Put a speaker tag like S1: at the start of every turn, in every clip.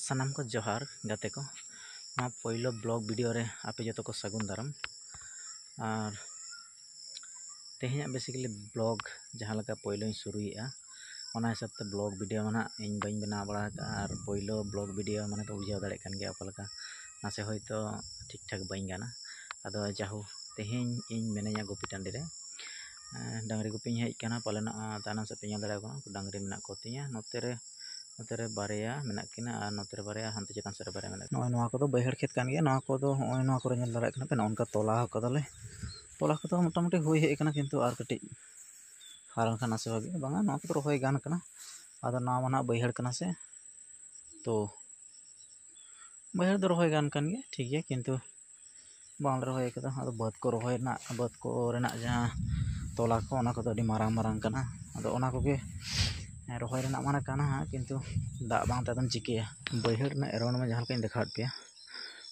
S1: सानाम को जोहार गाते को पहिलो ब्लॉग वीडियो रे आपे जो को सगुन दाराम और तेहना बेसिकली ब्लॉग जहाँ लगा पहिलो शुरुएगा ओना हिसाब से ब्लॉग वीडियो माना इन बी बना बड़ा और पहिलो ब्लॉग वीडियो माने तो बुझाव दाड़े कान गया ओका नासे होयतो ठीक ठाक बी गाना अदो जाहू तेहें इन मेनेया गुपी टाँडी रे डांगरी गुपी हेजना पालन ताना से पे दाड़ा डांगरी मेना को तीया नोते बारिया मेना किना और नोते बारिया हानते चेतान से बारिया मेना नोआ को बैहड़ खेत कान गया नोआ को होय नोआ को नेल दाड़ा पे नोनका तोला कदाले तोला को मोटामुटी हुई हेकना किंतु आर कटी हारन खाना से भागी बांगा नोआ को रोहय गान कना आदो नोआ माना बैहड़ कना से तो बैहड़ दो रोहय गान कान गया ठीक है किंतु बांग रोहय कदा आदो बात को रोहय ना बात को रेना जहां तोला को ओना को तो मारांग मारांग कना आदो ओना को गे रोहय रेना माना काना किंतु दा बांग तादम चिकेया बैहड़ ना एराउंड में जहां लकाኝ देखात पे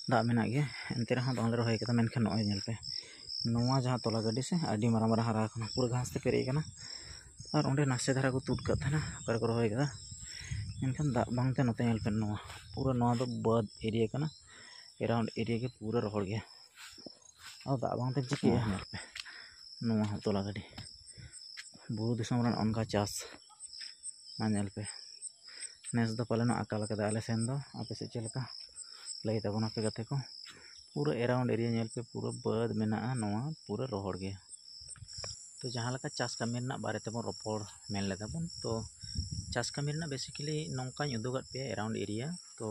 S1: दा मेना गे एंते रहा बांग रोहय कदा मेनखान नोय नेल पे नोआ जहां तोला गाड़ी से आडी मारा मारा हरा कना पूरा घास ते पेरे कना और ओंडे नासे धारा को तुद कत था ओकर को रोहय कदा मेनखान दा बांग ते नोते नेल पे नोआ पूरा नोआ दो बाद एरिया कना एराउंड एरिया के पूरा रोहड़ गया और दा बांग ते चिकेया नेल पे नोआ तोला गाड़ी बुरु दिसम रन अनका चास नेल पे नेस दो पालन अकाल कदा आले सेन दो आपे से चलका लई तबना पे गते को पूरा एराउंड एरिया नेल पे पूरा बाद मेना नोआ पूरा रोहड़ गया तो जहां लका चास कमी रना बारे तेबो रोपड़ मेन लेदा बन तो चास कमी रना बेसिकली नोंकाñ उदुगत पे एराउंड एरिया तो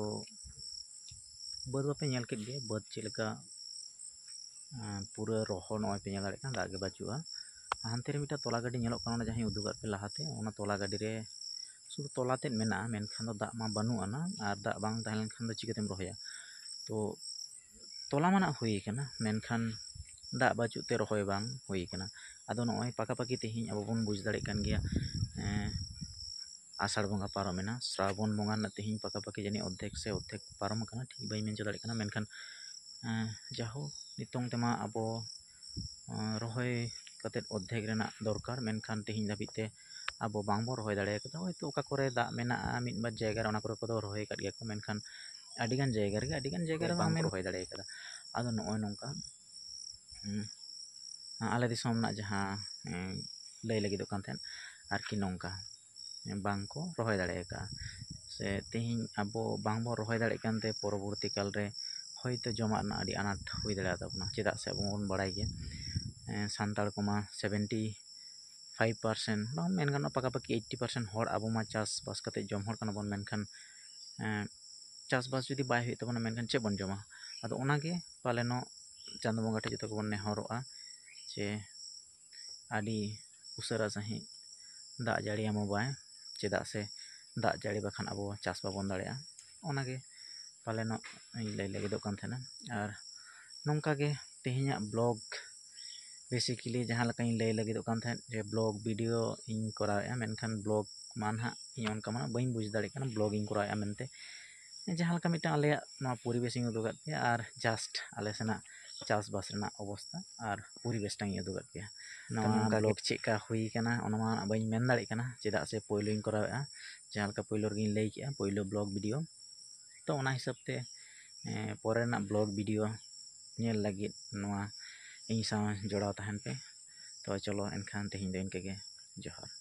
S1: बाद बापे नेल केट गे बाद चलका पूरा रोहड़ नोय पे नेल दाड़े कान दागे बाचुआ हानते रे मिटा तोला गाड़ी नेलोक काना जहां उदुगत पे लाहाते ओना तोला गाड़ी रे शुद्ध तोला तेज मेना मेनखान दा मा बानुआना और दा बांग तहन लेनखान दो चिकेतेम रोहया तो तोला माना हुई कना मेनखान दा बाचुते रोहय बांग हुई कना आदो नोय पाकापाकी तेहिं अब बन बुझ दाड़े कान गया आषाढ़ बंगा पारमेना श्रावण बंगा ना तेहिं पाकापाकी जानी अद्धेक पारम कना ठीक बाई मेन दाड़े कना मेनखान जाहो नितोंग तेमा अब रोहय कतेट अद्धेक रेना दरकार मेनखान तेहिं धाबिते अब बांग बो रोहय दाड़े कदा होयतो ओका करे दा मेना मिद बार जायगा रे ओना करे को रोहय काट गया को मेनखान आडिगान जायगा रे बांग रोहय दाड़े कदा आदो नोय नोंका आले दिसम ना जहां लय लगिदो कान थेन आरकी नोंका बांग को रोहय दाड़े का से तेहिं अब बांग बो रोहय दाड़े कानते परवर्ती काल रे होयतो जमा ना आडी अनाट हुई दाड़े ताबना चेदा से अब बन बाड़ाय गया सानताड़ कोमा 75% बांग मेन गानो पाकापाकी 80% हर अब मा चास बास कते जम हर काना बन मेनखान चास बास जुदी बाय हुई तबना मेनखान चे बन जमा आदो ओनागे पालेनो चांदो बंगा ठे जतो को बन नेहरोआ जे आडी उसरा सही दा जाड़ी आमो बाय चेदा से दा जाड़ी बखान अब चास बाबन दाड़ेया ओनागे पालेनो लय लगिदो कान थेना और नोंका गे तेहिया ब्लॉग बेसिकली जहां लकाኝ लय लगिदो कान थेन जे ब्लॉग वीडियो इन कराया मेनखान ब्लॉग मान हा इन अनका माना बई बुझ दाड़े काना ब्लॉग इन कराया मेनते जहां लका मिटा आले ना परिवेश इन उदुगत पे और जस्ट आले सेना चास बास रेना अवस्था और परिवेश टांग उदुगत पे नवा ब्लॉग चेका हुई काना ओना मा बई मेन दाड़े काना चेदा से पहिलो इन कराया जहां लका पहिलो रे लय किया पहिलो ब्लॉग वीडियो तो ओना हिसाब ते परे ना ब्लॉग वीडियो नेल लगित नवा इन साव जोड़ाव तहन पे तो चलो एनखान तेहिं दो इनके गे जोहार।